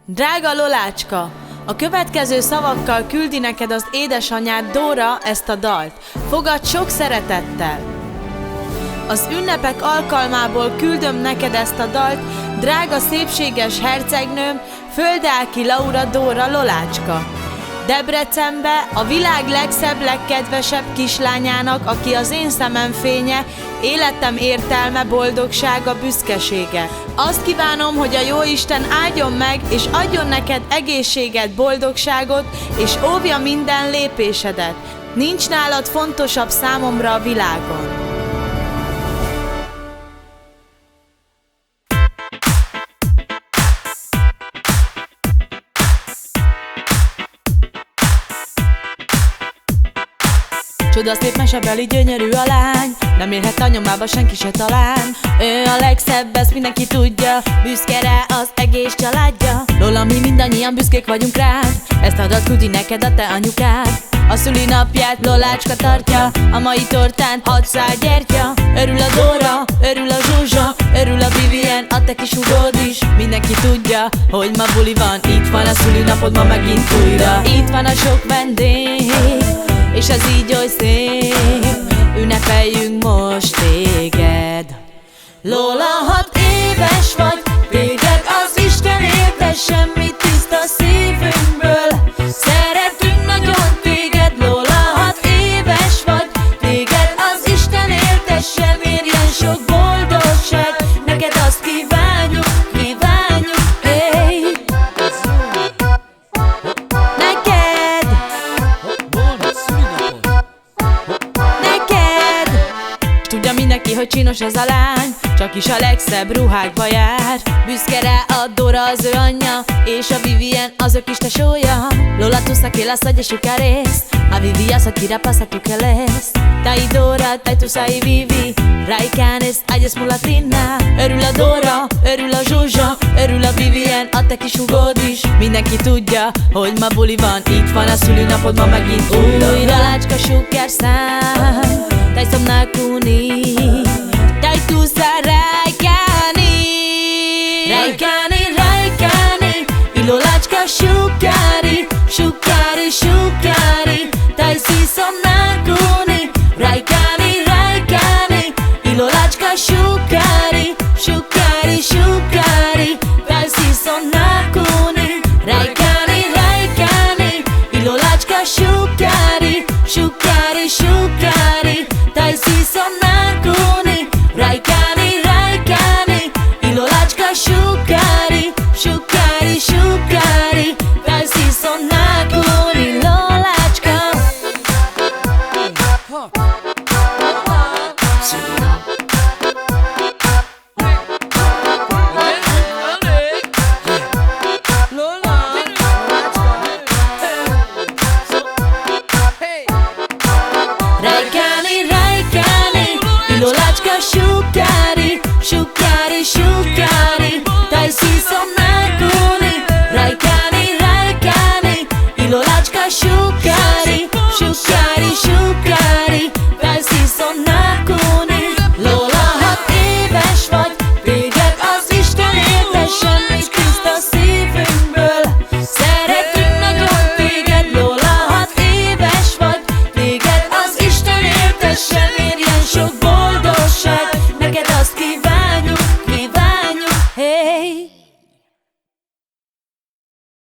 Drága Lolácska, a következő szavakkal küldi neked az édesanyád Dóra ezt a dalt. Fogadd sok szeretettel! Az ünnepek alkalmából küldöm neked ezt a dalt, drága szépséges hercegnőm, Földáki Laura Dóra Lolácska. Debrecenbe a világ legszebb, legkedvesebb kislányának, aki az én szemem fénye, életem értelme, boldogsága, büszkesége. Azt kívánom, hogy a Jóisten áldjon meg, és adjon neked egészséget, boldogságot, és óvja minden lépésedet. Nincs nálad fontosabb számomra a világon. Csodaszép mesebeli gyönyörű a lány, nem érhet a nyomába senki se talán. Ő a legszebb, ezt mindenki tudja, büszke rá az egész családja. Lola, mi mindannyian büszkék vagyunk rád, ezt a dalt küldi neked a te anyukád. A szülinapját Lolácska tartja, a mai tortán 6 szál gyertya. Örül a Dóra, örül a Zsuzsa, örül a Vivien, a te kis hugod is. Mindenki tudja, hogy ma buli van, itt van a szülinapod ma megint újra. Itt van a sok vendég, és ez így oly szép, ünnepeljünk most téged. Lola, 6 éves vagy, téged az Isten éltesse, mi tiszta szívünkből. Szeretünk nagyon téged, Lola, 6 éves vagy, téged az Isten éltesse, mérjen sok boldogság, neked azt kívánjuk, kívánjuk, hey. Tudja mindenki, hogy csinos ez a lány, csak is a legszebb ruhákba jár. Büszke rá a Dóra, az ő anyja, és a Vivien az ő kis tesója. Lola, tu sa que la soy su carez, a Vivi a Shakira pasa tu que les. Tai Dóra, tai tu sai Vivi, Raikánez, agyes mulatina. Örül a Dóra, örül a Zsuzsa, örül a Vivien, a te kis hugod is. Mindenki tudja, hogy ma buli van, itt van a szülinapod ma megint újra. Lolácska sugárszám, daj som nakuni, daj tu sa Raikani. Raikani, Raikani, i Lolácska sugari, sugari, sugari, daj si som nakuni. Raikani, Raikani, i Lolácska sugari, sugari, sugari, daj si som nakuni.